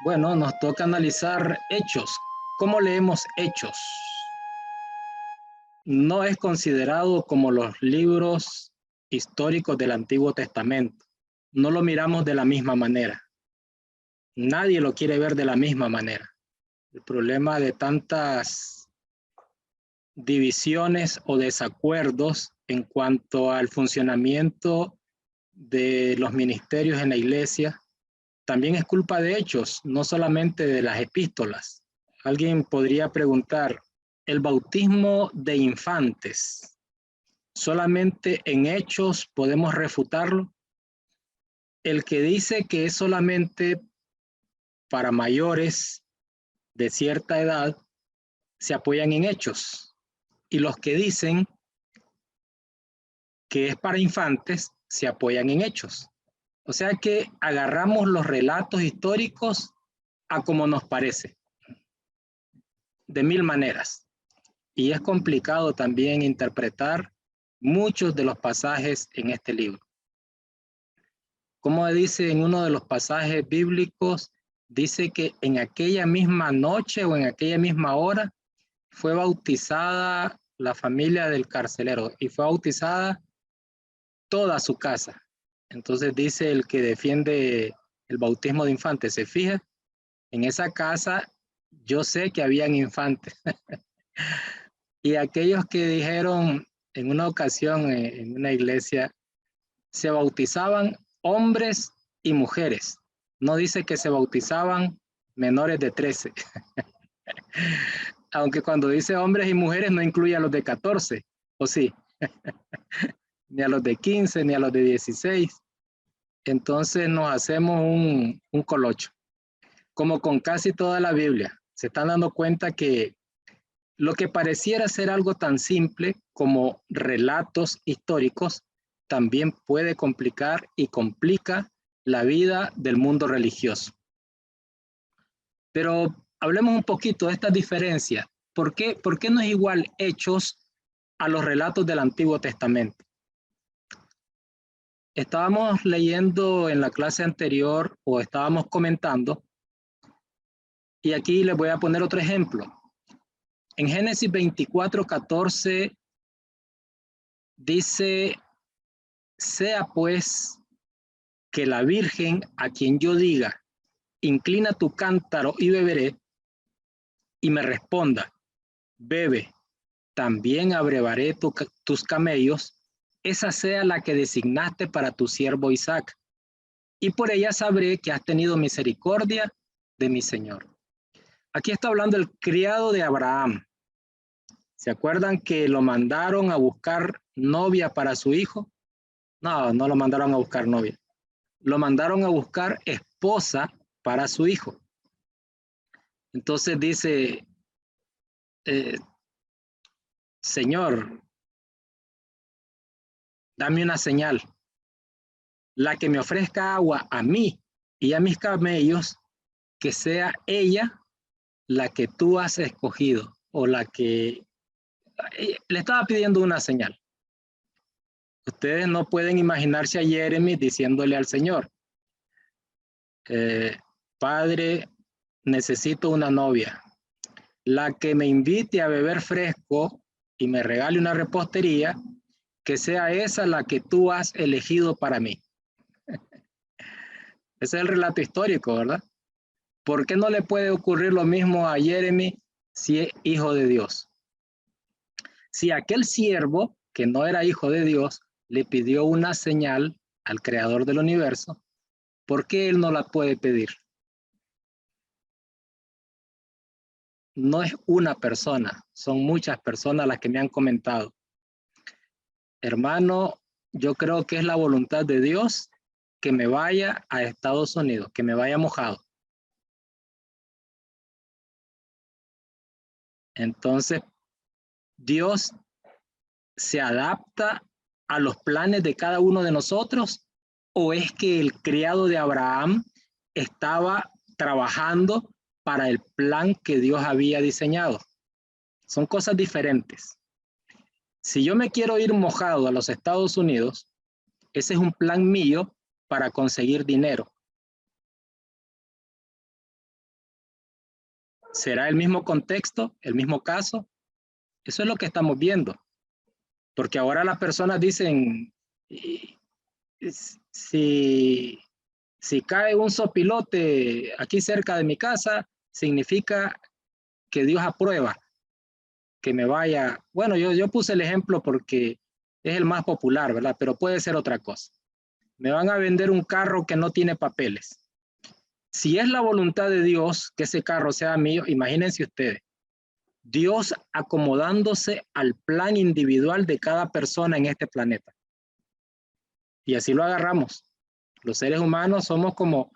Bueno, nos toca analizar Hechos. ¿Cómo leemos Hechos? No es considerado como los libros históricos del Antiguo Testamento. No lo miramos de la misma manera. Nadie lo quiere ver de la misma manera. El problema de tantas divisiones o desacuerdos en cuanto al funcionamiento de los ministerios en la iglesia también es culpa de Hechos, no solamente de las epístolas. Alguien podría preguntar, ¿el bautismo de infantes solamente en Hechos podemos refutarlo? El que dice que es solamente para mayores de cierta edad se apoyan en Hechos, y los que dicen que es para infantes se apoyan en Hechos. O sea que agarramos los relatos históricos a como nos parece, de mil maneras. Y es complicado también interpretar muchos de los pasajes en este libro. Como dice en uno de los pasajes bíblicos, dice que en aquella misma noche o en aquella misma hora fue bautizada la familia del carcelero y fue bautizada toda su casa. Entonces dice el que defiende el bautismo de infantes, se fija, en esa casa yo sé que habían infantes. Y aquellos que dijeron en una ocasión en una iglesia, se bautizaban hombres y mujeres. No dice que se bautizaban menores de 13. Aunque cuando dice hombres y mujeres no incluye a los de 14, ¿o sí? Ni a los de 15, ni a los de 16. Entonces nos hacemos un colocho, como con casi toda la Biblia. Se están dando cuenta que lo que pareciera ser algo tan simple como relatos históricos también puede complicar y complica la vida del mundo religioso. Pero hablemos un poquito de estas diferencias. ¿Por qué no es igual Hechos a los relatos del Antiguo Testamento? Estábamos leyendo en la clase anterior o estábamos comentando, y aquí les voy a poner otro ejemplo. En Génesis 24:14 dice, sea pues que la Virgen a quien yo diga, inclina tu cántaro y beberé, y me responda, bebe, también abrevaré tus camellos, esa sea la que designaste para tu siervo Isaac, y por ella sabré que has tenido misericordia de mi Señor. Aquí está hablando el criado de Abraham. ¿Se acuerdan que lo mandaron a buscar novia para su hijo? No, no lo mandaron a buscar novia. Lo mandaron a buscar esposa para su hijo. Entonces dice, Señor, dame una señal, la que me ofrezca agua a mí y a mis camellos, que sea ella la que tú has escogido o la que le estaba pidiendo una señal. Ustedes no pueden imaginarse a Jeremy diciéndole al Señor, Padre, necesito una novia, la que me invite a beber fresco y me regale una repostería, que sea esa la que tú has elegido para mí. Ese es el relato histórico, ¿verdad? ¿Por qué no le puede ocurrir lo mismo a Jeremy si es hijo de Dios? Si aquel siervo, que no era hijo de Dios, le pidió una señal al creador del universo, ¿por qué él no la puede pedir? No es una persona, son muchas personas las que me han comentado. Hermano, yo creo que es la voluntad de Dios que me vaya a Estados Unidos, que me vaya mojado. Entonces, Dios se adapta a los planes de cada uno de nosotros, o es que el criado de Abraham estaba trabajando para el plan que Dios había diseñado. Son cosas diferentes. Si yo me quiero ir mojado a los Estados Unidos, ese es un plan mío para conseguir dinero. ¿Será el mismo contexto, el mismo caso? Eso es lo que estamos viendo. Porque ahora las personas dicen, si cae un sopilote aquí cerca de mi casa, significa que Dios aprueba que me vaya. Bueno, yo puse el ejemplo porque es el más popular, ¿verdad? Pero puede ser otra cosa. Me van a vender un carro que no tiene papeles. Si es la voluntad de Dios que ese carro sea mío, imagínense ustedes, Dios acomodándose al plan individual de cada persona en este planeta. Y así lo agarramos. Los seres humanos somos como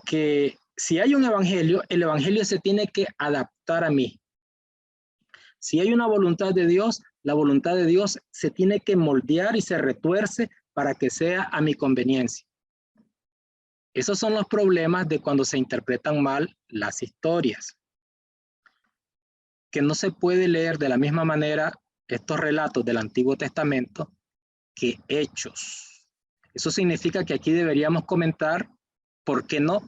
que si hay un evangelio, el evangelio se tiene que adaptar a mí. Si hay una voluntad de Dios, la voluntad de Dios se tiene que moldear y se retuerce para que sea a mi conveniencia. Esos son los problemas de cuando se interpretan mal las historias. Que no se puede leer de la misma manera estos relatos del Antiguo Testamento que Hechos. Eso significa que aquí deberíamos comentar por qué no.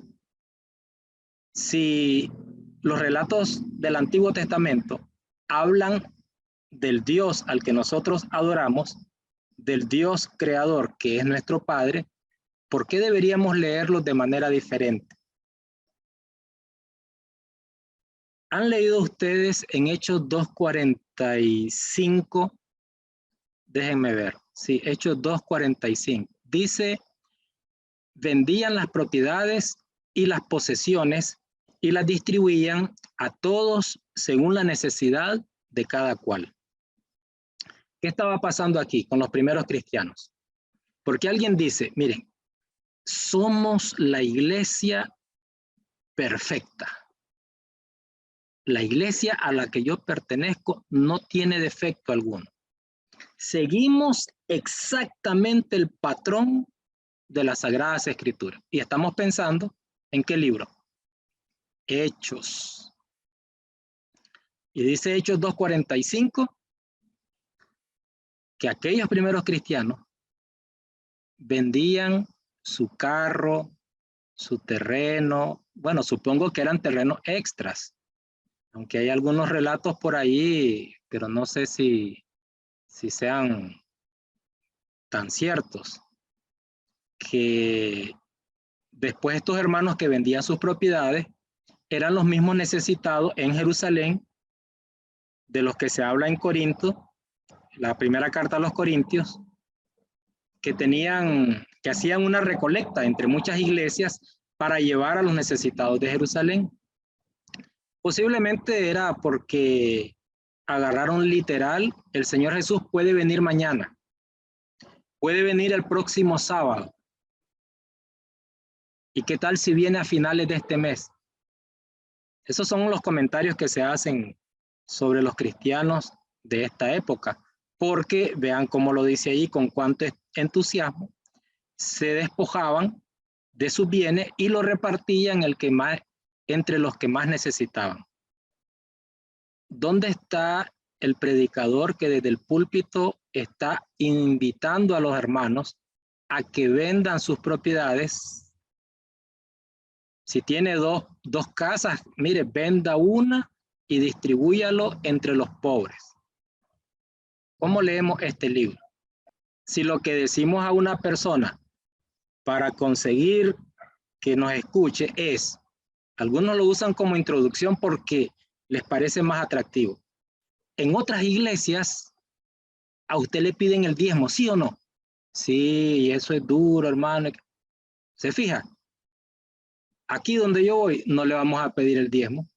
Si los relatos del Antiguo Testamento hablan del Dios al que nosotros adoramos, del Dios creador que es nuestro Padre, ¿por qué deberíamos leerlos de manera diferente? ¿Han leído ustedes en Hechos 2:45? Déjenme ver. Sí, Hechos 2:45. Dice, vendían las propiedades y las posesiones y las distribuían a todos según la necesidad de cada cual. ¿Qué estaba pasando aquí con los primeros cristianos? Porque alguien dice, miren, somos la iglesia perfecta. La iglesia a la que yo pertenezco no tiene defecto alguno. Seguimos exactamente el patrón de las Sagradas Escrituras. Y estamos pensando, ¿en qué libro? Hechos. Y dice Hechos 2:45 que aquellos primeros cristianos vendían su carro, su terreno, bueno, supongo que eran terrenos extras, aunque hay algunos relatos por ahí, pero no sé si sean tan ciertos, que después estos hermanos que vendían sus propiedades eran los mismos necesitados en Jerusalén de los que se habla en Corinto, la primera carta a los Corintios, que hacían una recolecta entre muchas iglesias para llevar a los necesitados de Jerusalén. Posiblemente era porque agarraron literal, el Señor Jesús puede venir mañana, puede venir el próximo sábado. ¿Y qué tal si viene a finales de este mes? Esos son los comentarios que se hacen sobre los cristianos de esta época, porque vean cómo lo dice ahí, con cuánto entusiasmo se despojaban de sus bienes y lo repartían entre los que más necesitaban. ¿Dónde está el predicador que desde el púlpito está invitando a los hermanos a que vendan sus propiedades? Si tiene dos casas, mire, venda una y distribúyalo entre los pobres. ¿Cómo leemos este libro? Si lo que decimos a una persona para conseguir que nos escuche es, algunos lo usan como introducción porque les parece más atractivo. En otras iglesias, a usted le piden el diezmo, ¿sí o no? Sí, eso es duro, hermano. ¿Se fija? Aquí donde yo voy, no le vamos a pedir el diezmo.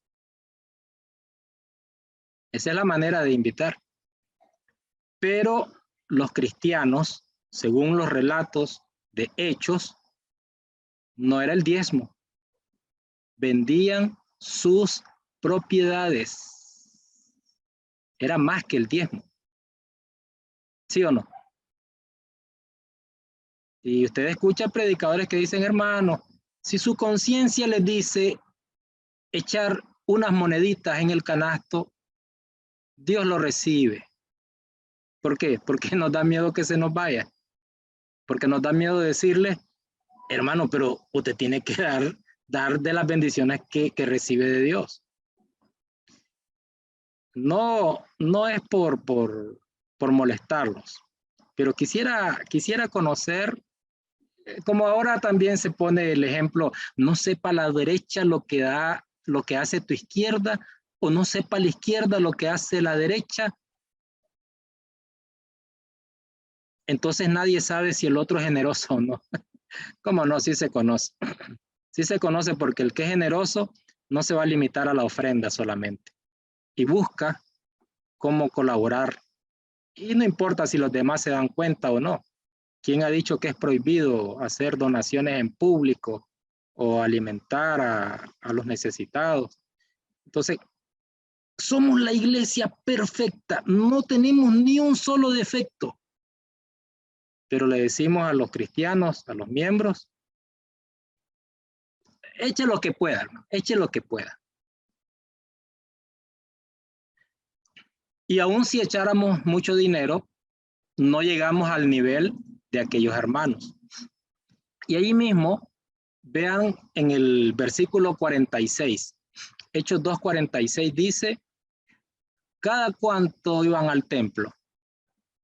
Esa es la manera de invitar. Pero los cristianos, según los relatos de Hechos, no era el diezmo. Vendían sus propiedades. Era más que el diezmo. ¿Sí o no? Y usted escucha predicadores que dicen, hermano, si su conciencia les dice echar unas moneditas en el canasto, Dios lo recibe. ¿Por qué? Porque nos da miedo que se nos vaya. Porque nos da miedo decirle, hermano, pero usted tiene que dar dar de las bendiciones que recibe de Dios. No es por molestarlos, pero quisiera conocer, como ahora también se pone el ejemplo, no sepa la derecha lo que hace tu izquierda, o no sepa la izquierda lo que hace la derecha. Entonces nadie sabe si el otro es generoso o no. ¿Cómo no? Sí se conoce. Sí se conoce, porque el que es generoso no se va a limitar a la ofrenda solamente, y busca cómo colaborar. Y no importa si los demás se dan cuenta o no. ¿Quién ha dicho que es prohibido hacer donaciones en público o alimentar a los necesitados? Entonces, somos la iglesia perfecta, no tenemos ni un solo defecto, pero le decimos a los cristianos, a los miembros, eche lo que pueda, hermano, eche lo que pueda. Y aún si echáramos mucho dinero, no llegamos al nivel de aquellos hermanos. Y ahí mismo, vean en el versículo 46, Hechos 2:46 dice, ¿cada cuánto iban al templo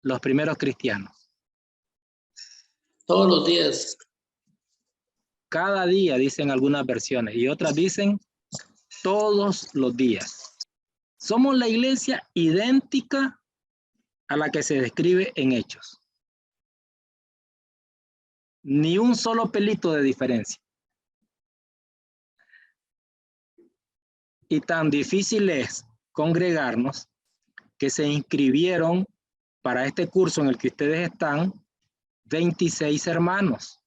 los primeros cristianos? Todos los días. Cada día, dicen algunas versiones, y otras dicen todos los días. Somos la iglesia idéntica a la que se describe en Hechos. Ni un solo pelito de diferencia. Y tan difícil es congregarnos que se inscribieron para este curso en el que ustedes están 26 hermanos.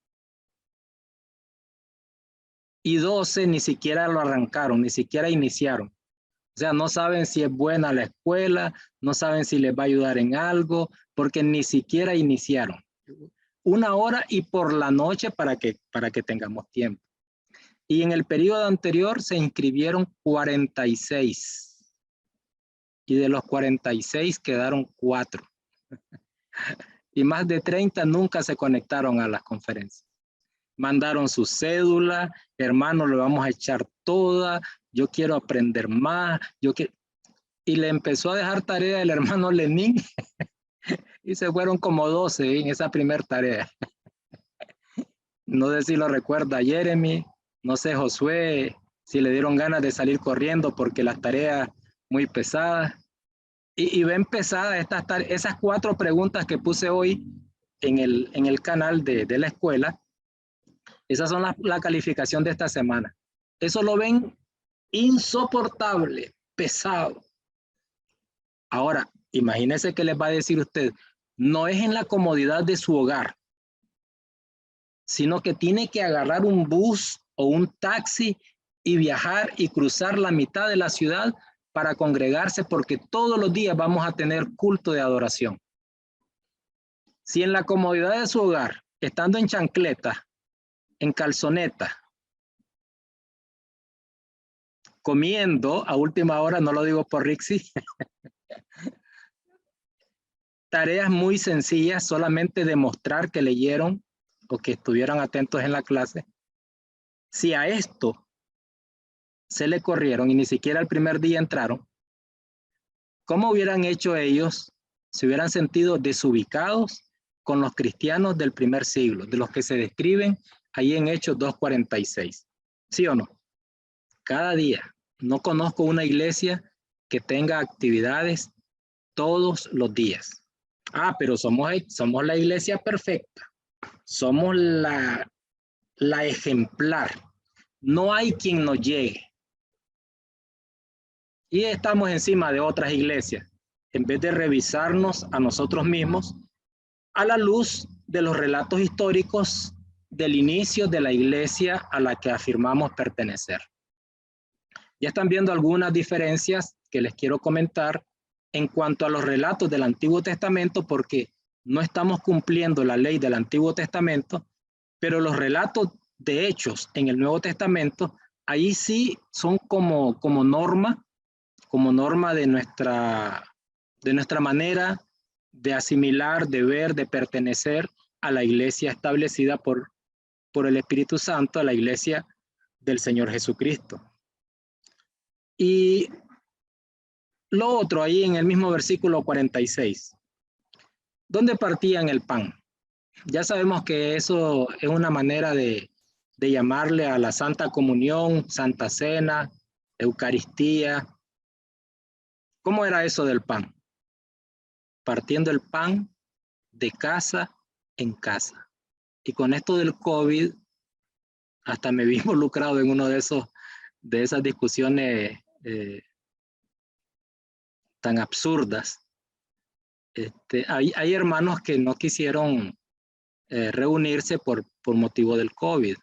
Y 12 ni siquiera lo arrancaron, ni siquiera iniciaron. O sea, no saben si es buena la escuela, no saben si les va a ayudar en algo, porque ni siquiera iniciaron. 1 hora y por la noche para que tengamos tiempo. Y en el periodo anterior se inscribieron 46. Y de los 46 quedaron 4. Y más de 30 nunca se conectaron a las conferencias. Mandaron su cédula, hermano, lo vamos a echar toda, yo quiero aprender más, y le empezó a dejar tarea el hermano Lenín, y se fueron como 12 en esa primera tarea. No sé si lo recuerda Jeremy, no sé Josué, si le dieron ganas de salir corriendo porque las tareas muy pesadas. Y ven pesadas esas 4 preguntas que puse hoy en el canal de la escuela. Esas son la calificación de esta semana. Eso lo ven insoportable, pesado. Ahora, imagínense que les va a decir usted, no es en la comodidad de su hogar, sino que tiene que agarrar un bus o un taxi y viajar y cruzar la mitad de la ciudad para congregarse, porque todos los días vamos a tener culto de adoración. Si en la comodidad de su hogar, estando en chancleta, en calzoneta, comiendo a última hora, no lo digo por Rixi, tareas muy sencillas, solamente demostrar que leyeron o que estuvieron atentos en la clase. Si a esto se le corrieron y ni siquiera el primer día entraron, ¿cómo hubieran hecho ellos? Se hubieran sentido desubicados con los cristianos del primer siglo, de los que se describen ahí en Hechos 2:46. ¿Sí o no? Cada día. No conozco una iglesia que tenga actividades todos los días. Ah, pero somos la iglesia perfecta. Somos la ejemplar. No hay quien nos llegue. Y estamos encima de otras iglesias, en vez de revisarnos a nosotros mismos a la luz de los relatos históricos del inicio de la iglesia a la que afirmamos pertenecer. Ya están viendo algunas diferencias que les quiero comentar en cuanto a los relatos del Antiguo Testamento, porque no estamos cumpliendo la ley del Antiguo Testamento, pero los relatos de Hechos en el Nuevo Testamento, ahí sí son como norma de nuestra manera de asimilar, de ver, de pertenecer a la iglesia establecida por el Espíritu Santo, a la iglesia del Señor Jesucristo. Y lo otro, ahí en el mismo versículo 46, ¿dónde partían el pan? Ya sabemos que eso es una manera de llamarle a la Santa Comunión, Santa Cena, Eucaristía. ¿Cómo era eso del pan? Partiendo el pan de casa en casa. Y con esto del COVID, hasta me vi involucrado en uno de esas discusiones tan absurdas. Hay hermanos que no quisieron reunirse por motivo del COVID.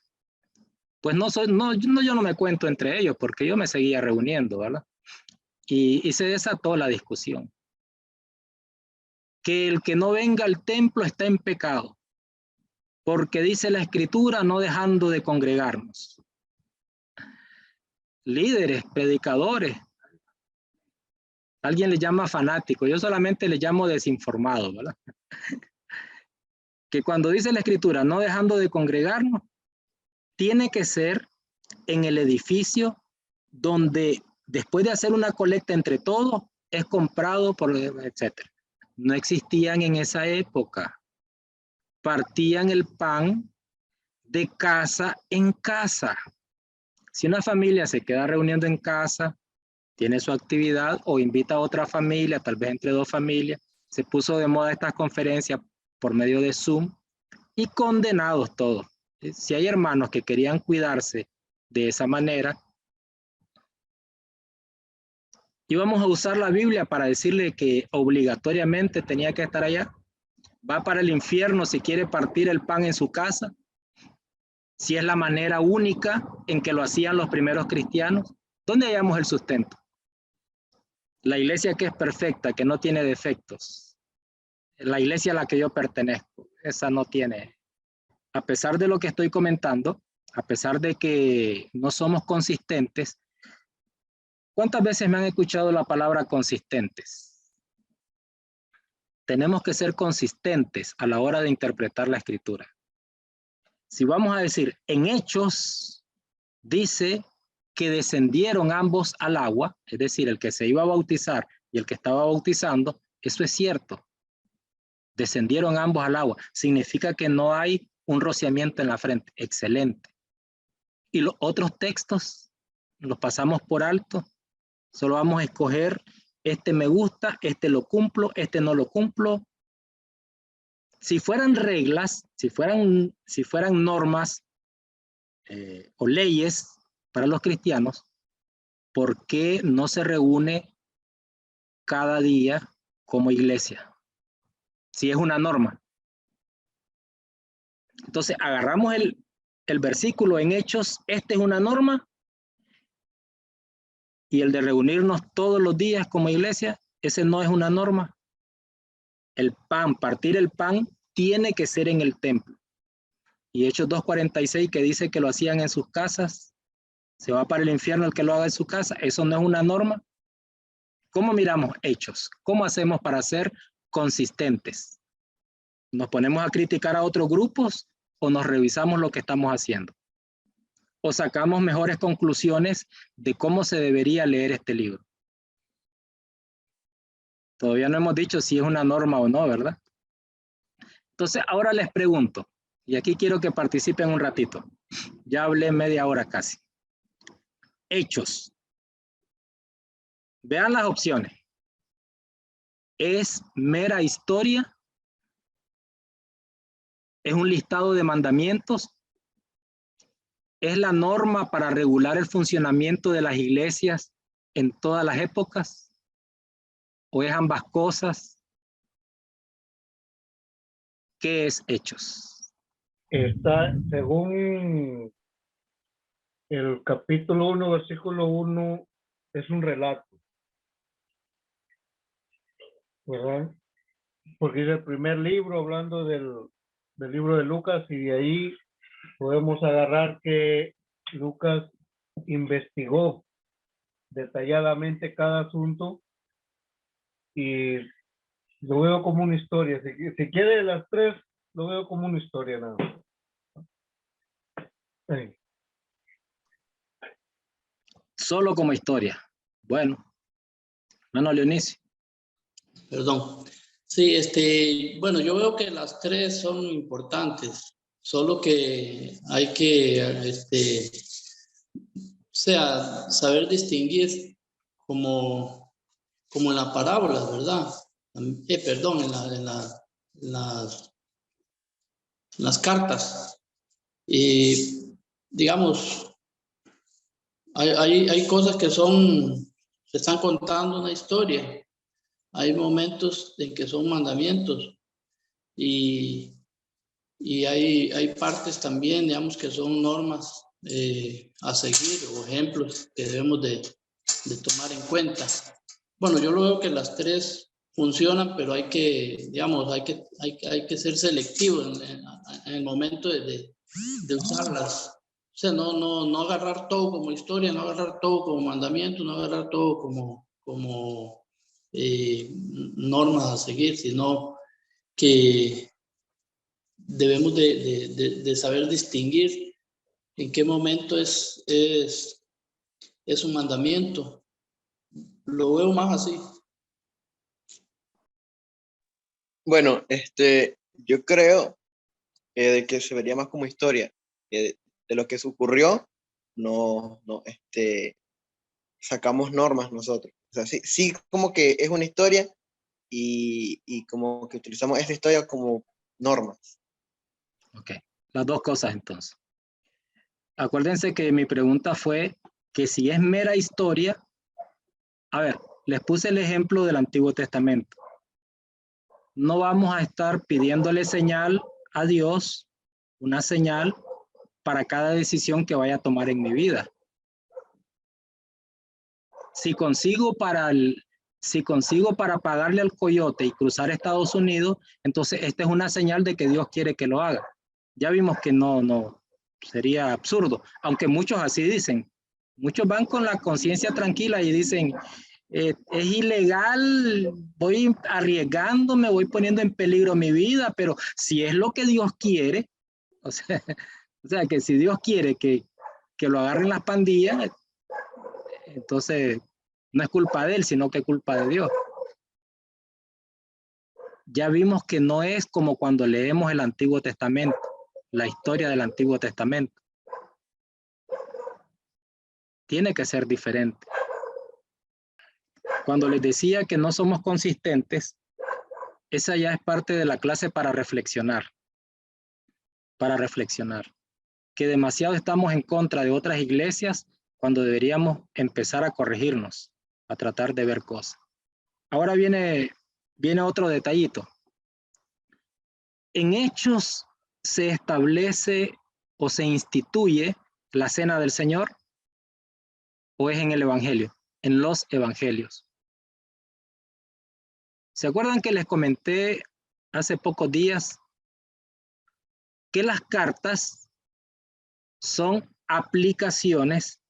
Pues yo no me cuento entre ellos porque yo me seguía reuniendo, ¿verdad? Y se desató la discusión. Que el que no venga al templo está en pecado, porque dice la Escritura, no dejando de congregarnos. Líderes, predicadores, alguien le llama fanático, yo solamente le llamo desinformado, ¿verdad? Que cuando dice la Escritura, no dejando de congregarnos, tiene que ser en el edificio donde después de hacer una colecta entre todos, es comprado por etcétera. No existían en esa época. Partían el pan de casa en casa. Si una familia se queda reuniendo en casa, tiene su actividad o invita a otra familia, tal vez entre dos familias, se puso de moda estas conferencias por medio de Zoom y condenados todos. Si hay hermanos que querían cuidarse de esa manera, íbamos a usar la Biblia para decirle que obligatoriamente tenía que estar allá. Va para el infierno si quiere partir el pan en su casa, si es la manera única en que lo hacían los primeros cristianos. ¿Dónde hallamos el sustento? La iglesia que es perfecta, que no tiene defectos. La iglesia a la que yo pertenezco, esa no tiene. A pesar de lo que estoy comentando, a pesar de que no somos consistentes, ¿cuántas veces me han escuchado la palabra consistentes? Tenemos que ser consistentes a la hora de interpretar la Escritura. Si vamos a decir, en Hechos dice que descendieron ambos al agua, es decir, el que se iba a bautizar y el que estaba bautizando, eso es cierto. Descendieron ambos al agua. Significa que no hay un rociamiento en la frente. Excelente. Y los otros textos los pasamos por alto. Solo vamos a escoger, este me gusta, este lo cumplo, este no lo cumplo. Si fueran reglas, si fueran normas o leyes para los cristianos, ¿por qué no se reúne cada día como iglesia? Si es una norma. Entonces agarramos el versículo en Hechos, este es una norma, y el de reunirnos todos los días como iglesia, ese no es una norma. El pan, partir el pan, tiene que ser en el templo. Y Hechos 2:46 que dice que lo hacían en sus casas, se va para el infierno el que lo haga en su casa, eso no es una norma. ¿Cómo miramos Hechos? ¿Cómo hacemos para ser consistentes? ¿Nos ponemos a criticar a otros grupos o nos revisamos lo que estamos haciendo? ¿O sacamos mejores conclusiones de cómo se debería leer este libro? Todavía no hemos dicho si es una norma o no, ¿verdad? Entonces, ahora les pregunto, y aquí quiero que participen un ratito. Ya hablé media hora casi. Hechos. Vean las opciones. ¿Es mera historia? ¿Es un listado de mandamientos? ¿Es la norma para regular el funcionamiento de las iglesias en todas las épocas? ¿O es ambas cosas? ¿Qué es Hechos? Está, según el capítulo 1, versículo 1, es un relato, ¿verdad? Porque es el primer libro hablando del libro de Lucas, y de ahí podemos agarrar que Lucas investigó detalladamente cada asunto y lo veo como una historia. Si quiere las tres, lo veo como una historia nada más. Solo como historia. Bueno, hermano Leonicio. Perdón. Sí, bueno, yo veo que las tres son importantes, solo que hay que, saber distinguir como en la parábola, ¿verdad? Perdón, en las cartas. Y digamos, hay cosas que se están contando una historia. Hay momentos en que son mandamientos y hay partes también, digamos, que son normas a seguir o ejemplos que debemos de tomar en cuenta. Bueno, yo lo veo que las tres funcionan, pero hay que, digamos, hay que ser selectivo en el momento de usarlas. O sea, no agarrar todo como historia, no agarrar todo como mandamiento, no agarrar todo como normas a seguir, sino que debemos de saber distinguir en qué momento es un mandamiento. Lo veo más así. Bueno, yo creo de que se vería más como historia, que de lo que se ocurrió, no, sacamos normas nosotros. O sea, sí como que es una historia y como que utilizamos esta historia como normas. Ok, las dos cosas entonces. Acuérdense que mi pregunta fue que si es mera historia, a ver, les puse el ejemplo del Antiguo Testamento. No vamos a estar pidiéndole señal a Dios, una señal para cada decisión que vaya a tomar en mi vida. Si consigo para pagarle al coyote y cruzar Estados Unidos, entonces esta es una señal de que Dios quiere que lo haga. Ya vimos que no, sería absurdo, aunque muchos así dicen. Muchos van con la conciencia tranquila y dicen, es ilegal, voy arriesgándome, voy poniendo en peligro mi vida, pero si es lo que Dios quiere, o sea que si Dios quiere que lo agarren las pandillas, entonces no es culpa de él, sino que es culpa de Dios. Ya vimos que no es como cuando leemos el Antiguo Testamento, la historia del Antiguo Testamento. Tiene que ser diferente. Cuando les decía que no somos consistentes, esa ya es parte de la clase para reflexionar. Que demasiado estamos en contra de otras iglesias cuando deberíamos empezar a corregirnos, a tratar de ver cosas. Ahora viene otro detallito. En Hechos se establece o se instituye la cena del Señor, o es en el Evangelio, en los Evangelios. ¿Se acuerdan que les comenté hace pocos días que las cartas son aplicaciones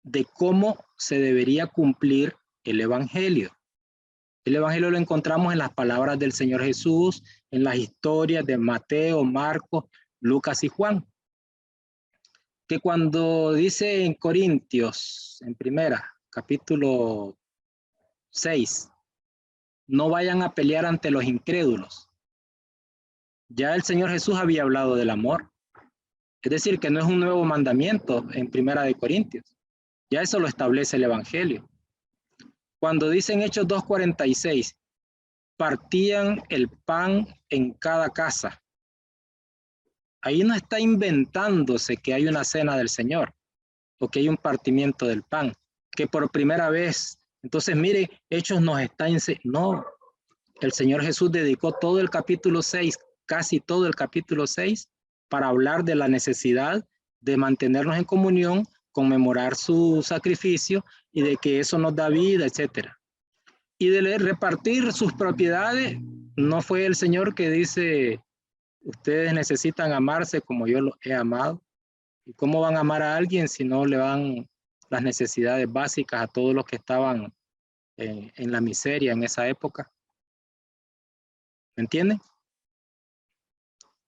de cómo se debería cumplir el Evangelio? El Evangelio lo encontramos en las palabras del Señor Jesús, en las historias de Mateo, Marcos, Lucas y Juan. Que cuando dice en Corintios, en primera, capítulo 6, no vayan a pelear ante los incrédulos. Ya el Señor Jesús había hablado del amor. Es decir, que no es un nuevo mandamiento en primera de Corintios. Ya eso lo establece el Evangelio. Cuando dice en Hechos 2:46, partían el pan en cada casa. Ahí no está inventándose que hay una cena del Señor o que hay un partimiento del pan, que por primera vez, entonces mire, Hechos nos está no, el Señor Jesús dedicó todo el capítulo 6, casi todo el capítulo 6, para hablar de la necesidad de mantenernos en comunión, conmemorar su sacrificio y de que eso nos da vida, etcétera. Y de repartir sus propiedades, no fue el Señor que dice, ustedes necesitan amarse como yo los he amado. ¿Y cómo van a amar a alguien si no le dan las necesidades básicas a todos los que estaban en la miseria en esa época? ¿Me entienden?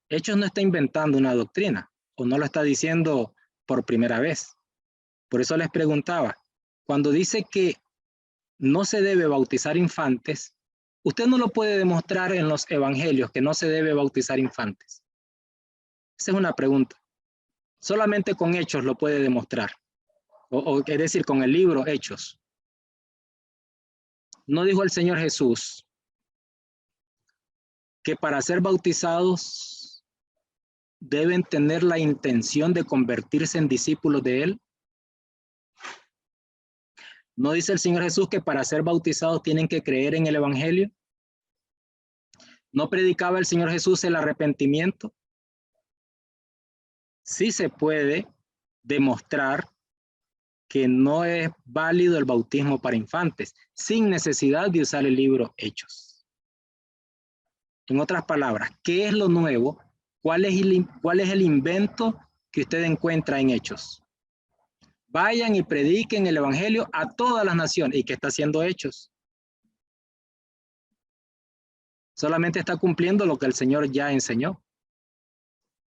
Hechos no está inventando una doctrina o no lo está diciendo por primera vez. Por eso les preguntaba, cuando dice que no se debe bautizar infantes, usted no lo puede demostrar en los evangelios que no se debe bautizar infantes. Esa es una pregunta. Solamente con hechos lo puede demostrar. Es decir, con el libro Hechos. ¿No dijo el Señor Jesús que para ser bautizados deben tener la intención de convertirse en discípulos de Él? ¿No dice el Señor Jesús que para ser bautizados tienen que creer en el Evangelio? ¿No predicaba el Señor Jesús el arrepentimiento? Sí se puede demostrar que no es válido el bautismo para infantes, sin necesidad de usar el libro Hechos. En otras palabras, ¿qué es lo nuevo? ¿Cuál es el invento que usted encuentra en Hechos? Vayan y prediquen el Evangelio a todas las naciones. ¿Y qué está haciendo Hechos? Solamente está cumpliendo lo que el Señor ya enseñó.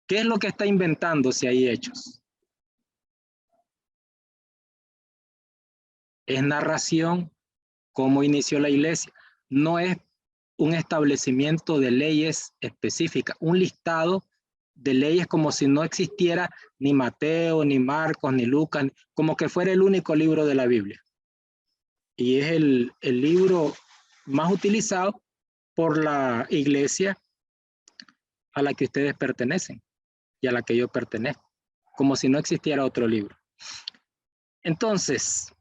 ¿Qué es lo que está inventando si hay Hechos? Es narración, cómo inició la iglesia. No es un establecimiento de leyes específicas, un listado de leyes como si no existiera ni Mateo, ni Marcos, ni Lucas, como que fuera el único libro de la Biblia. Y es el libro más utilizado por la iglesia a la que ustedes pertenecen y a la que yo pertenezco, como si no existiera otro libro. Entonces,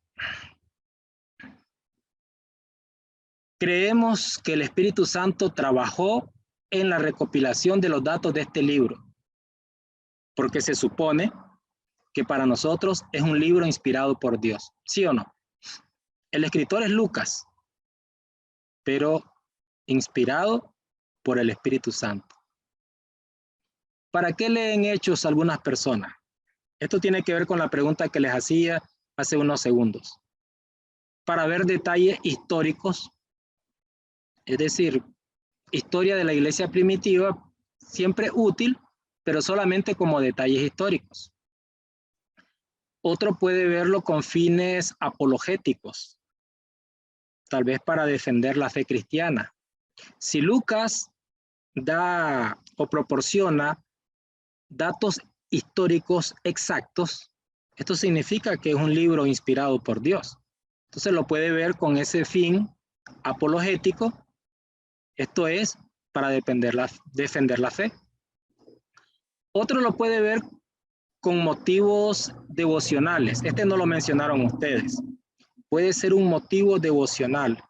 creemos que el Espíritu Santo trabajó en la recopilación de los datos de este libro, porque se supone que para nosotros es un libro inspirado por Dios, ¿sí o no? El escritor es Lucas, pero inspirado por el Espíritu Santo. ¿Para qué leen Hechos algunas personas? Esto tiene que ver con la pregunta que les hacía hace unos segundos. Para ver detalles históricos, es decir, historia de la iglesia primitiva, siempre útil, pero solamente como detalles históricos. Otro puede verlo con fines apologéticos, tal vez para defender la fe cristiana. Si Lucas da o proporciona datos históricos exactos, esto significa que es un libro inspirado por Dios. Entonces lo puede ver con ese fin apologético, esto es, para defender la fe. Otro lo puede ver con motivos devocionales. Este no lo mencionaron ustedes. Puede ser un motivo devocional.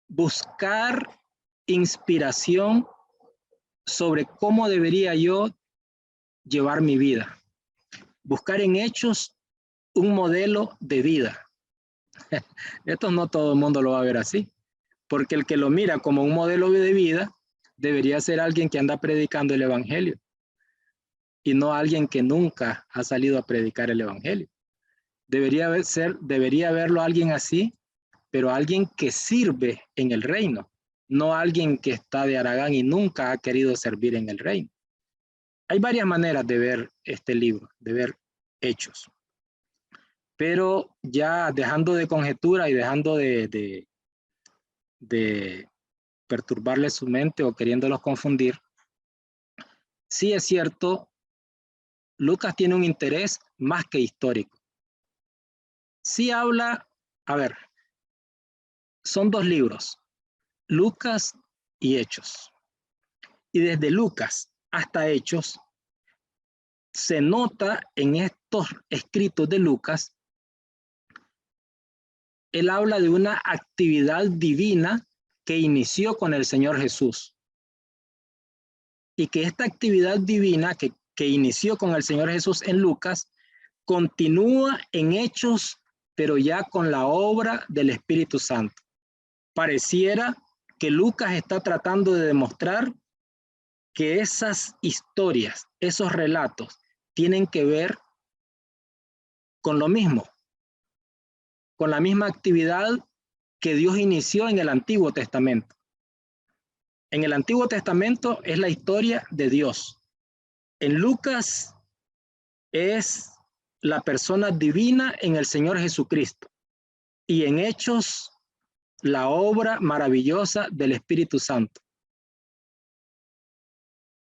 Buscar inspiración sobre cómo debería yo llevar mi vida. Buscar en Hechos un modelo de vida. Esto no todo el mundo lo va a ver así, porque el que lo mira como un modelo de vida debería ser alguien que anda predicando el Evangelio y no alguien que nunca ha salido a predicar el Evangelio. Debería verlo alguien así, pero alguien que sirve en el reino, no alguien que está de haragán y nunca ha querido servir en el reino. Hay varias maneras de ver este libro, de ver Hechos. Pero ya dejando de conjetura y dejando de perturbarle su mente o queriéndolos confundir, sí es cierto, Lucas tiene un interés más que histórico. Sí habla, a ver, son dos libros, Lucas y Hechos. Y desde Lucas hasta Hechos, se nota en estos escritos de Lucas, él habla de una actividad divina que inició con el Señor Jesús. Y que esta actividad divina que inició con el Señor Jesús en Lucas, continúa en Hechos, pero ya con la obra del Espíritu Santo. Pareciera que Lucas está tratando de demostrar que esas historias, esos relatos, tienen que ver con lo mismo, con la misma actividad que Dios inició en el Antiguo Testamento. En el Antiguo Testamento es la historia de Dios. En Lucas es la persona divina en el Señor Jesucristo. Y en Hechos, la obra maravillosa del Espíritu Santo.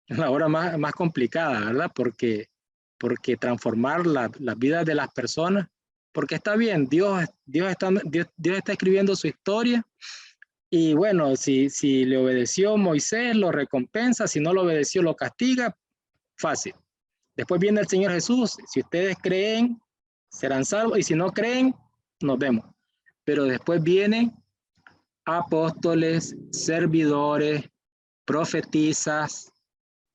La obra más complicada, ¿verdad? Porque transformar las vidas de las personas, porque está bien, Dios está escribiendo su historia, y bueno, si le obedeció Moisés, lo recompensa, si no lo obedeció, lo castiga, fácil. Después viene el Señor Jesús, si ustedes creen, serán salvos, y si no creen, nos vemos. Pero después vienen apóstoles, servidores, profetisas,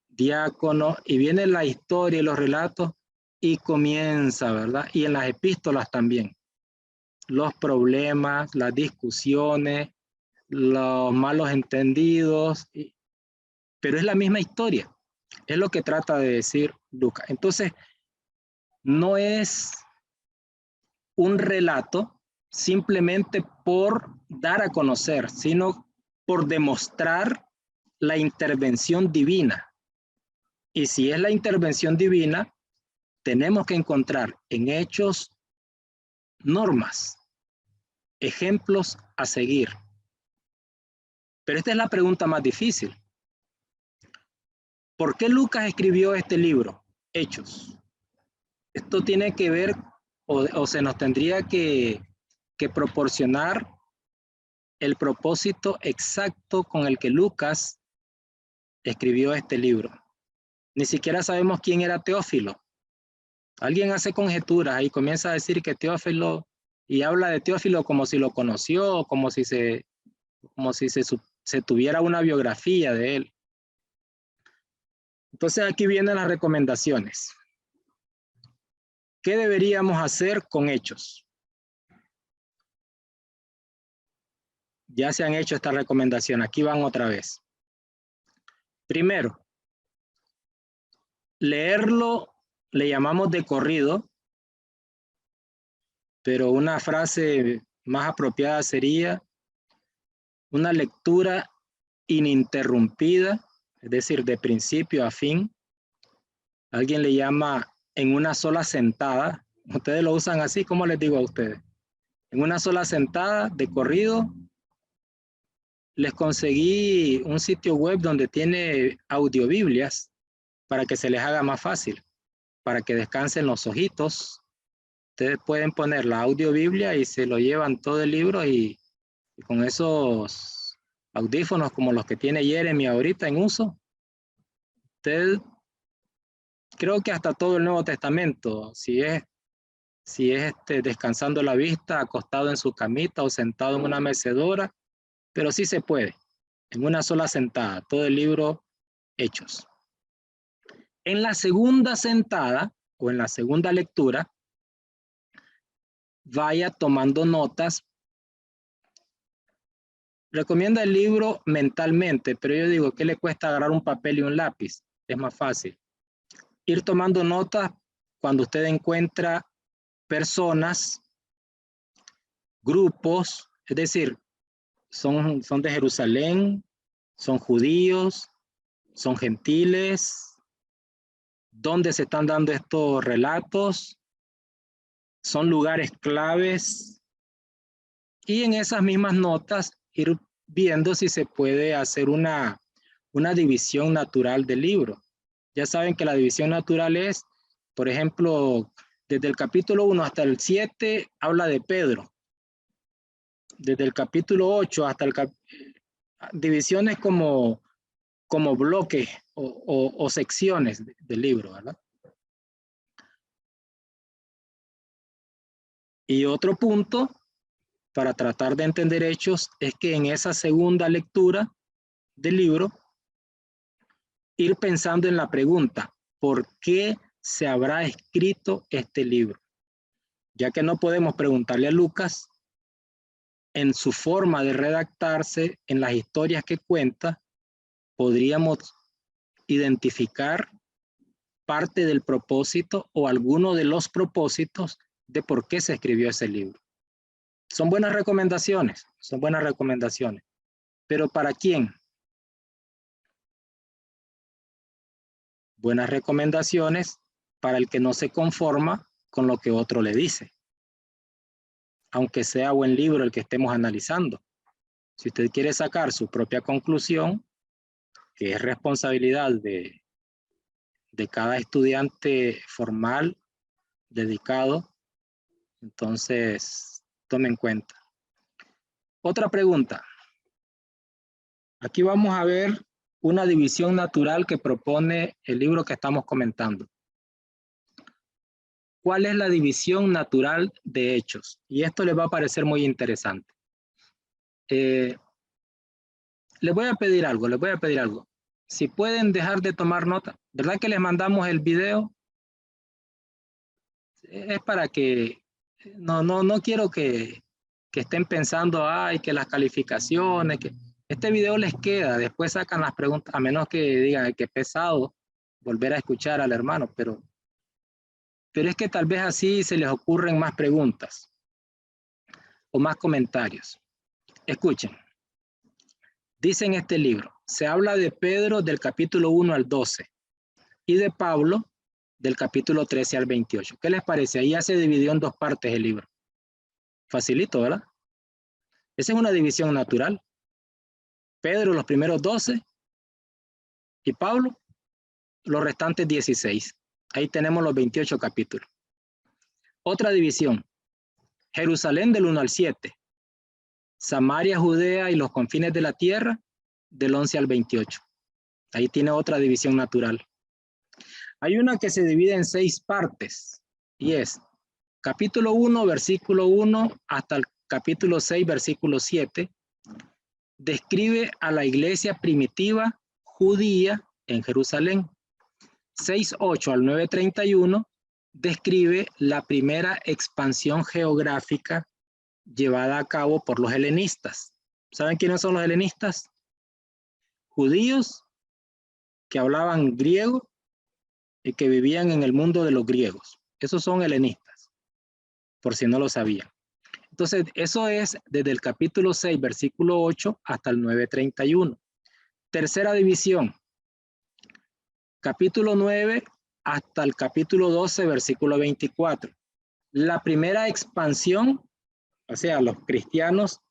diáconos, y viene la historia y los relatos, y comienza, ¿verdad? Y en las epístolas también, los problemas, las discusiones, los malos entendidos, pero es la misma historia, es lo que trata de decir Lucas. Entonces, no es un relato simplemente por dar a conocer, sino por demostrar la intervención divina. Y si es la intervención divina, tenemos que encontrar en Hechos normas, ejemplos a seguir. Pero esta es la pregunta más difícil. ¿Por qué Lucas escribió este libro, Hechos? Esto tiene que ver, o se nos tendría que proporcionar el propósito exacto con el que Lucas escribió este libro. Ni siquiera sabemos quién era Teófilo. Alguien hace conjeturas y comienza a decir que Teófilo, y habla de Teófilo como si lo conoció, como si se tuviera una biografía de él. Entonces aquí vienen las recomendaciones. ¿Qué deberíamos hacer con Hechos? Ya se han hecho estas recomendaciones. Aquí van otra vez. Primero, leerlo le llamamos de corrido, pero una frase más apropiada sería una lectura ininterrumpida, es decir, de principio a fin. Alguien le llama en una sola sentada. Ustedes lo usan así, ¿cómo les digo a ustedes? En una sola sentada, de corrido. Les conseguí un sitio web donde tiene audiobiblias para que se les haga más fácil, para que descansen los ojitos. Ustedes pueden poner la audiobiblia y se lo llevan todo el libro y con esos audífonos como los que tiene Jeremy ahorita en uso, usted creo que hasta todo el Nuevo Testamento, si es descansando la vista, acostado en su camita o sentado en una mecedora, pero sí se puede, en una sola sentada, todo el libro Hechos. En la segunda sentada o en la segunda lectura, vaya tomando notas. Recomienda el libro mentalmente, pero yo digo, ¿qué le cuesta agarrar un papel y un lápiz? Es más fácil. Ir tomando notas cuando usted encuentra personas, grupos, es decir, son de Jerusalén, son judíos, son gentiles, ¿dónde se están dando estos relatos? Son lugares claves, y en esas mismas notas ir viendo si se puede hacer una división natural del libro. Ya saben que la división natural es, por ejemplo, desde el capítulo 1 hasta el 7 habla de Pedro. Desde el capítulo 8 hasta divisiones como bloques o secciones del libro, ¿verdad? Y otro punto para tratar de entender Hechos es que en esa segunda lectura del libro, ir pensando en la pregunta, ¿por qué se habrá escrito este libro? Ya que no podemos preguntarle a Lucas en su forma de redactarse, en las historias que cuenta, podríamos identificar parte del propósito o alguno de los propósitos de por qué se escribió ese libro. Son buenas recomendaciones, pero ¿para quién? Buenas recomendaciones para el que no se conforma con lo que otro le dice, aunque sea buen libro el que estemos analizando. Si usted quiere sacar su propia conclusión, que es responsabilidad de cada estudiante formal, dedicado, entonces tome en cuenta. Otra pregunta. Aquí vamos a ver una división natural que propone el libro que estamos comentando. ¿Cuál es la división natural de hechos? Y esto les va a parecer muy interesante. Les voy a pedir algo. Si pueden dejar de tomar nota. ¿Verdad que les mandamos el video? Es para que no quiero que estén pensando, ay, que las calificaciones, que este video les queda, después sacan las preguntas, a menos que digan que es pesado volver a escuchar al hermano, pero es que tal vez así se les ocurren más preguntas o más comentarios. Escuchen. Dice en este libro, se habla de Pedro del capítulo 1 al 12 y de Pablo del capítulo 13 al 28. ¿Qué les parece? Ahí ya se dividió en dos partes el libro. Facilito, ¿verdad? Esa es una división natural. Pedro los primeros 12 y Pablo los restantes 16. Ahí tenemos los 28 capítulos. Otra división. Jerusalén del 1 al 7. Samaria, Judea y los confines de la tierra del 11 al 28. Ahí tiene otra división natural. Hay una que se divide en 6 partes y es capítulo 1, versículo 1 hasta el capítulo 6, versículo 7. Describe a la iglesia primitiva judía en Jerusalén. 6:8 al 9:31 describe la primera expansión geográfica llevada a cabo por los helenistas. ¿Saben quiénes son los helenistas? Judíos que hablaban griego y que vivían en el mundo de los griegos. Esos son helenistas, por si no lo sabían. Entonces, eso es desde el capítulo 6, versículo 8 hasta el 9:31. Tercera división, capítulo 9 hasta el capítulo 12, versículo 24. La primera expansión, o sea, los cristianos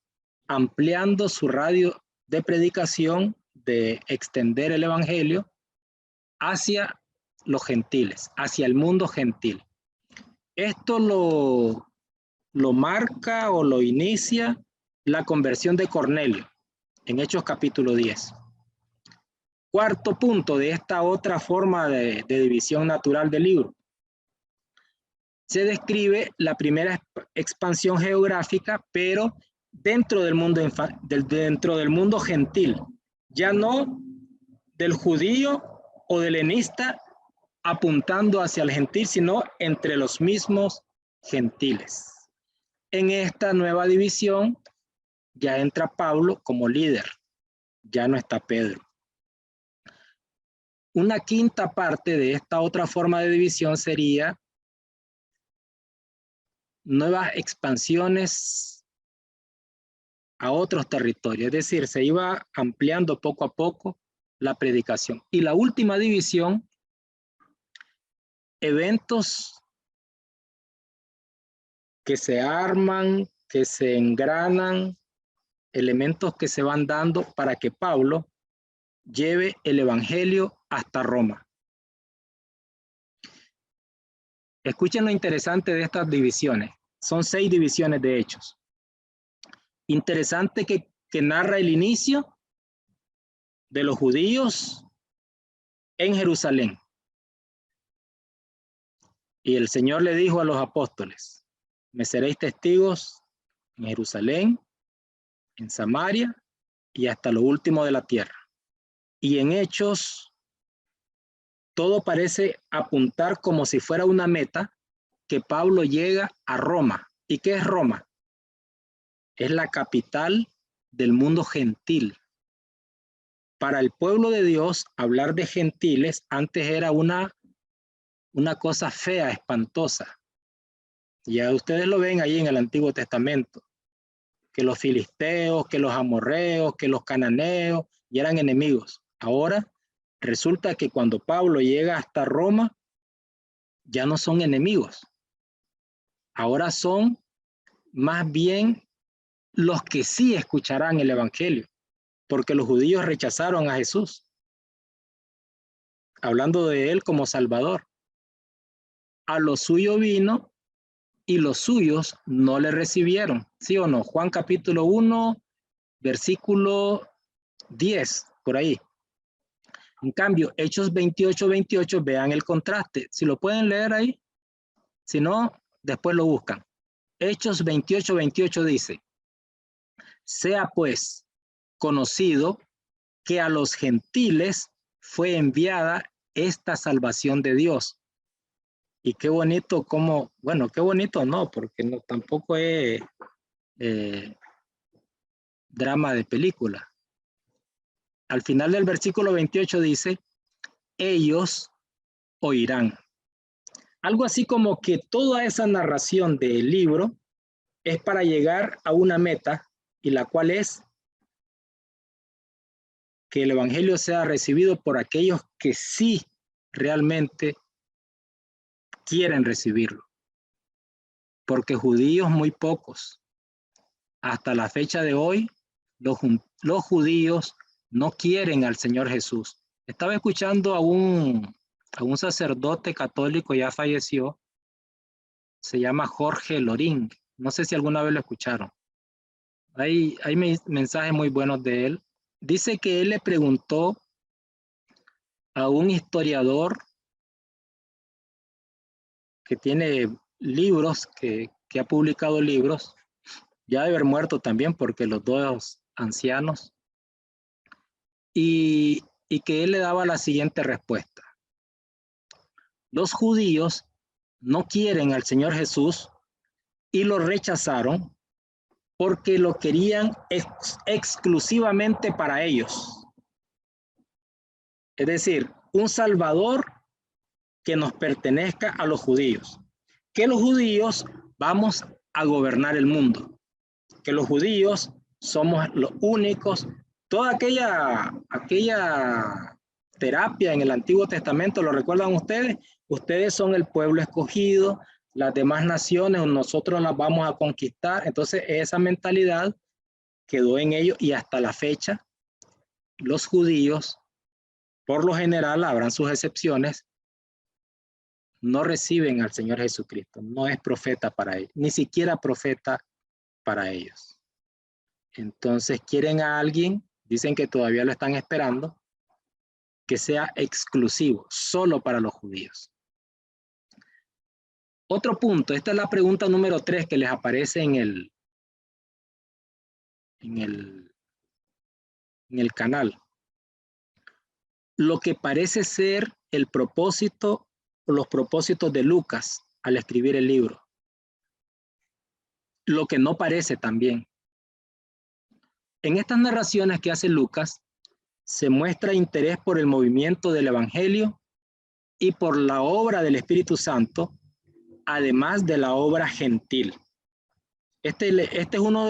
ampliando su radio de predicación, de extender el evangelio hacia los gentiles, hacia el mundo gentil. Esto lo marca o lo inicia la conversión de Cornelio en Hechos capítulo 10. Cuarto punto de esta otra forma de división natural del libro. Se describe la primera expansión geográfica, pero dentro del mundo gentil, ya no del judío o del helenista apuntando hacia el gentil, sino entre los mismos gentiles. En esta nueva división ya entra Pablo como líder, ya no está Pedro. Una quinta parte de esta otra forma de división sería nuevas expansiones a otros territorios, es decir, se iba ampliando poco a poco la predicación. Y la última división, eventos que se arman, que se engranan, elementos que se van dando para que Pablo lleve el evangelio hasta Roma. Escuchen lo interesante de estas divisiones. Son 6 divisiones de hechos. Interesante que narra el inicio de los judíos en Jerusalén. Y el Señor le dijo a los apóstoles, me seréis testigos en Jerusalén, en Samaria y hasta lo último de la tierra. Y en Hechos, todo parece apuntar como si fuera una meta, que Pablo llega a Roma. ¿Y qué es Roma? Es la capital del mundo gentil. Para el pueblo de Dios, hablar de gentiles antes era una cosa fea, espantosa. Ya ustedes lo ven ahí en el Antiguo Testamento, que los filisteos, que los amorreos, que los cananeos ya eran enemigos. Ahora resulta que cuando Pablo llega hasta Roma, ya no son enemigos, Ahora son más bien los que sí escucharán el evangelio, porque los judíos rechazaron a Jesús, hablando de él como Salvador. A lo suyo vino y los suyos no le recibieron. ¿Sí o no? Juan capítulo 1, versículo 10, por ahí. En cambio, Hechos 28, vean el contraste. Si lo pueden leer ahí, si no, después lo buscan. Hechos 28 dice: sea pues conocido que a los gentiles fue enviada esta salvación de Dios. Y qué bonito como, bueno, qué bonito no, porque no, tampoco es drama de película. Al final del versículo 28 dice: ellos oirán. Algo así como que toda esa narración del libro es para llegar a una meta, y la cual es que el evangelio sea recibido por aquellos que sí realmente quieren recibirlo. Porque judíos muy pocos. Hasta la fecha de hoy, los judíos no quieren al Señor Jesús. Estaba escuchando a un sacerdote católico, ya falleció, se llama Jorge Loring. No sé si alguna vez lo escucharon. Hay mensajes muy buenos de él. Dice que él le preguntó a un historiador que tiene libros, que ha publicado libros, ya de haber muerto también porque los dos ancianos, y que él le daba la siguiente respuesta: los judíos no quieren al Señor Jesús y lo rechazaron porque lo querían exclusivamente para ellos. Es decir, un Salvador que nos pertenezca a los judíos. Que los judíos vamos a gobernar el mundo. Que los judíos somos los únicos. Toda aquella terapia en el Antiguo Testamento, ¿lo recuerdan ustedes? Ustedes son el pueblo escogido, las demás naciones nosotros las vamos a conquistar. Entonces esa mentalidad quedó en ellos, y hasta la fecha los judíos, por lo general, habrán sus excepciones, no reciben al Señor Jesucristo. No es profeta para ellos, ni siquiera profeta para ellos. Entonces quieren a alguien, dicen que todavía lo están esperando, que sea exclusivo, solo para los judíos. Otro punto, esta es la pregunta número 3 que les aparece en el canal. Lo que parece ser el propósito o los propósitos de Lucas al escribir el libro. Lo que no parece también. En estas narraciones que hace Lucas, se muestra interés por el movimiento del evangelio y por la obra del Espíritu Santo, además de la obra gentil. Este es uno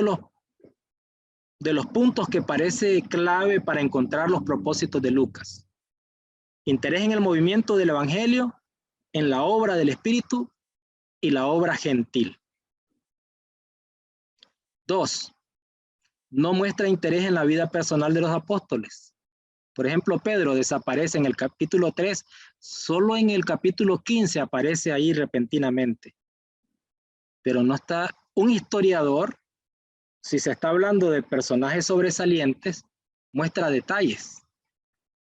de los puntos que parece clave para encontrar los propósitos de Lucas. Interés en el movimiento del evangelio, en la obra del Espíritu y la obra gentil. 2. No muestra interés en la vida personal de los apóstoles. Por ejemplo, Pedro desaparece en el capítulo 3, solo en el capítulo 15 aparece ahí repentinamente. Pero no está un historiador, si se está hablando de personajes sobresalientes, muestra detalles.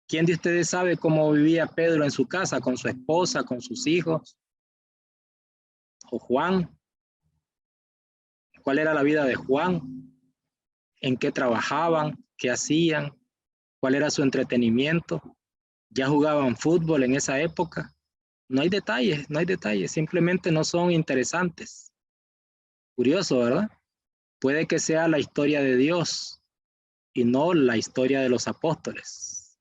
¿Quién de ustedes sabe cómo vivía Pedro en su casa, con su esposa, con sus hijos? ¿O Juan? ¿Cuál era la vida de Juan? ¿En qué trabajaban? ¿Qué hacían? ¿Cuál era su entretenimiento? ¿Ya jugaban fútbol en esa época? No hay detalles, simplemente no son interesantes. Curioso, ¿verdad? Puede que sea la historia de Dios y no la historia de los apóstoles.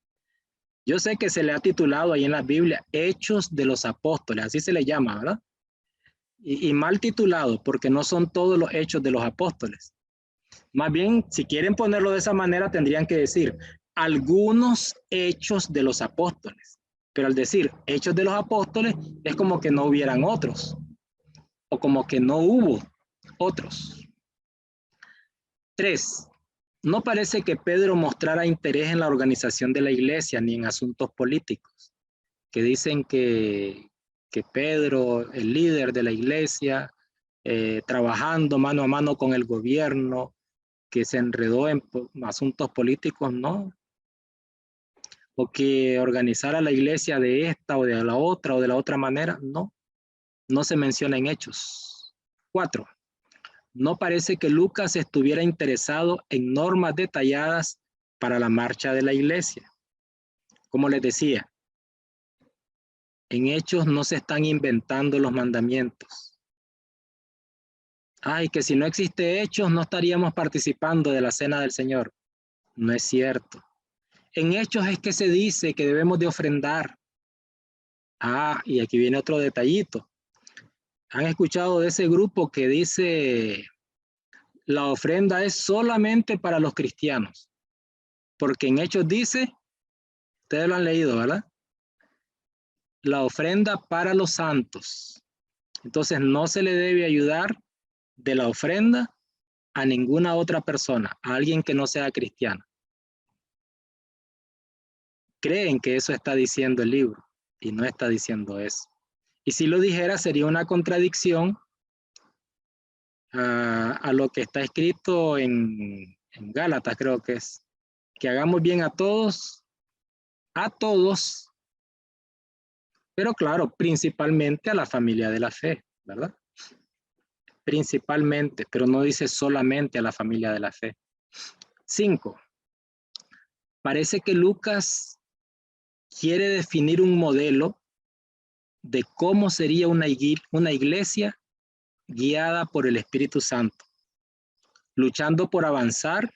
Yo sé que se le ha titulado ahí en la Biblia Hechos de los Apóstoles, así se le llama, ¿verdad? Y mal titulado, porque no son todos los hechos de los apóstoles. Más bien, si quieren ponerlo de esa manera, tendrían que decir algunos hechos de los apóstoles. Pero al decir hechos de los apóstoles, es como que no hubieran otros. o como que no hubo otros. 3. No parece que Pedro mostrara interés en la organización de la iglesia ni en asuntos políticos, que dicen que Pedro, el líder de la iglesia, trabajando mano a mano con el gobierno, que se enredó en asuntos políticos, no. O que organizara la iglesia de esta o de la otra manera, no. No se menciona en Hechos. 4. No parece que Lucas estuviera interesado en normas detalladas para la marcha de la iglesia. Como les decía, en Hechos no se están inventando los mandamientos. Ay, que si no existe Hechos no estaríamos participando de la cena del Señor. No es cierto. En Hechos es que se dice que debemos de ofrendar. Ah, y aquí viene otro detallito. ¿Han escuchado de ese grupo que dice la ofrenda es solamente para los cristianos? Porque en Hechos dice, ustedes lo han leído, ¿verdad? La ofrenda para los santos. Entonces no se le debe ayudar de la ofrenda a ninguna otra persona, a alguien que no sea cristiano. Creen que eso está diciendo el libro y no está diciendo eso. Y si lo dijera sería una contradicción a lo que está escrito en Gálatas, creo que es, que hagamos bien a todos, pero claro, principalmente a la familia de la fe, ¿verdad? Principalmente, pero no dice solamente a la familia de la fe. 5. Parece que Lucas quiere definir un modelo de cómo sería una iglesia guiada por el Espíritu Santo, luchando por avanzar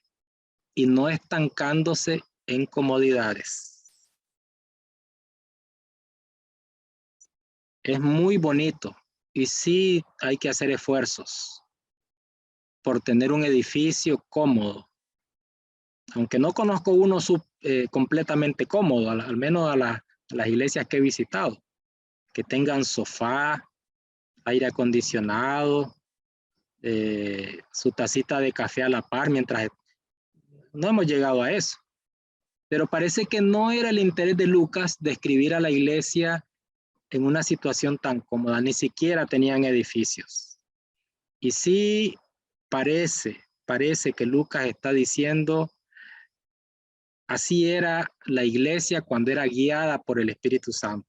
y no estancándose en comodidades. Es muy bonito y sí hay que hacer esfuerzos por tener un edificio cómodo. Aunque no conozco uno completamente cómodo, al menos a las iglesias que he visitado, que tengan sofá, aire acondicionado, su tacita de café a la par, mientras no hemos llegado a eso. Pero parece que no era el interés de Lucas describir a la iglesia en una situación tan cómoda, ni siquiera tenían edificios. Y sí parece que Lucas está diciendo, así era la iglesia cuando era guiada por el Espíritu Santo.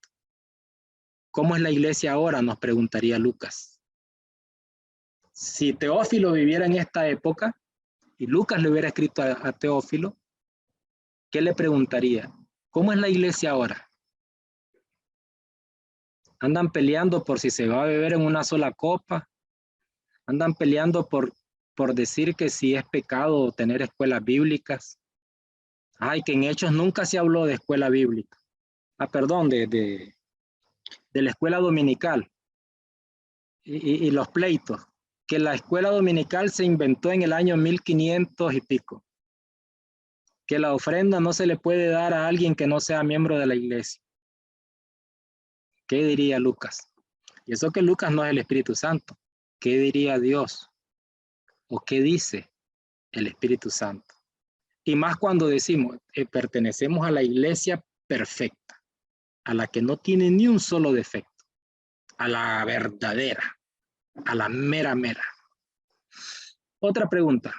¿Cómo es la iglesia ahora? Nos preguntaría Lucas. Si Teófilo viviera en esta época y Lucas le hubiera escrito a Teófilo, ¿qué le preguntaría? ¿Cómo es la iglesia ahora? Andan peleando por si se va a beber en una sola copa. Andan peleando por decir que si es pecado tener escuelas bíblicas. Ay, que en Hechos nunca se habló de escuela bíblica. Ah, perdón, de la escuela dominical. Y los pleitos. Que la escuela dominical se inventó en el año 1500 y pico. Que la ofrenda no se le puede dar a alguien que no sea miembro de la iglesia. ¿Qué diría Lucas? Y eso que Lucas no es el Espíritu Santo. ¿Qué diría Dios? ¿O qué dice el Espíritu Santo? Y más cuando decimos, pertenecemos a la iglesia perfecta, a la que no tiene ni un solo defecto, a la verdadera, a la mera. Otra pregunta.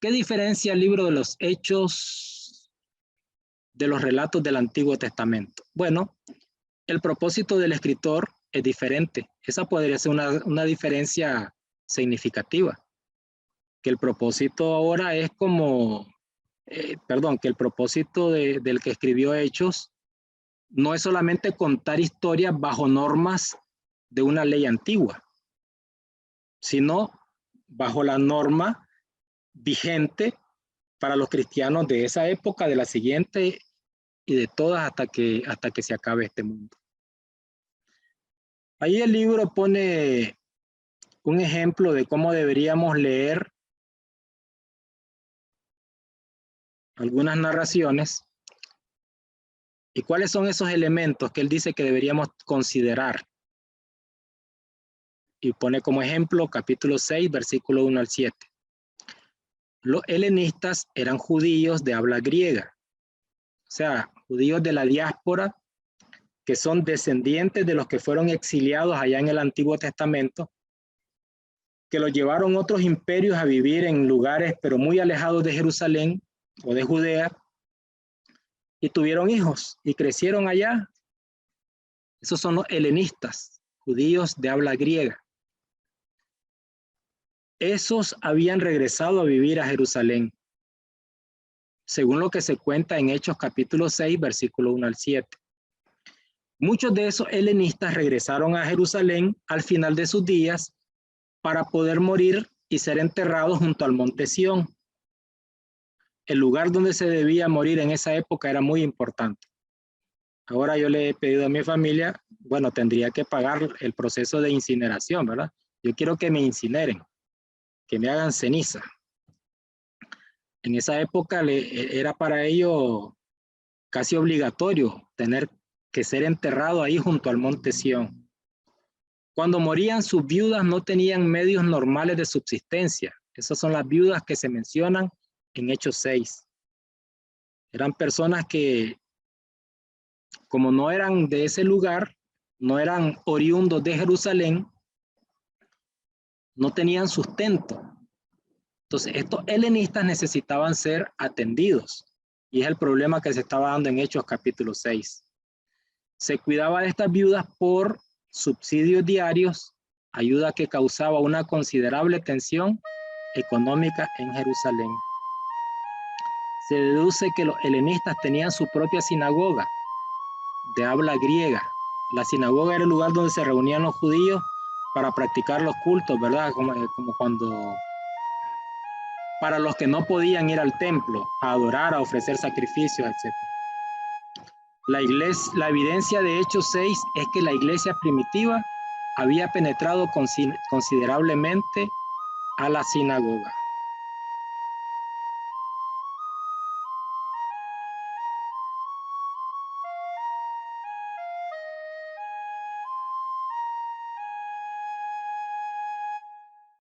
¿Qué diferencia el libro de los Hechos de los relatos del Antiguo Testamento? Bueno, el propósito del escritor es diferente. Esa podría ser una diferencia significativa. Que el propósito ahora es como, que el propósito del que escribió Hechos no es solamente contar historias bajo normas de una ley antigua, sino bajo la norma vigente para los cristianos de esa época, de la siguiente y de todas hasta que se acabe este mundo. Ahí el libro pone un ejemplo de cómo deberíamos leer algunas narraciones y cuáles son esos elementos que él dice que deberíamos considerar Y pone como ejemplo capítulo 6, versículo 1 al 7. Los helenistas eran judíos de habla griega, o sea, judíos de la diáspora que son descendientes de los que fueron exiliados allá en el Antiguo Testamento, que los llevaron otros imperios a vivir en lugares pero muy alejados de Jerusalén o de Judea, y tuvieron hijos y crecieron allá. Esos son los helenistas, judíos de habla griega. Esos habían regresado a vivir a Jerusalén, según lo que se cuenta en Hechos capítulo 6, versículo 1 al 7. Muchos de esos helenistas regresaron a Jerusalén al final de sus días para poder morir y ser enterrados junto al monte Sión. El lugar donde se debía morir en esa época era muy importante. Ahora yo le he pedido a mi familia, bueno, tendría que pagar el proceso de incineración, ¿verdad? Yo quiero que me incineren, que me hagan ceniza. En esa época era para ellos casi obligatorio tener que ser enterrado ahí junto al monte Sión. Cuando morían, sus viudas no tenían medios normales de subsistencia. Esas son las viudas que se mencionan en Hechos 6. Eran personas que, como no eran de ese lugar, no eran oriundos de Jerusalén, no tenían sustento. Entonces, estos helenistas necesitaban ser atendidos. Y es el problema que se estaba dando en Hechos capítulo 6. Se cuidaba de estas viudas por subsidios diarios, ayuda que causaba una considerable tensión económica en Jerusalén. Se deduce que los helenistas tenían su propia sinagoga de habla griega. La sinagoga era el lugar donde se reunían los judíos para practicar los cultos, ¿verdad? Como cuando, para los que no podían ir al templo a adorar, a ofrecer sacrificios, etc. La evidencia de Hechos 6 es que la iglesia primitiva había penetrado considerablemente a la sinagoga.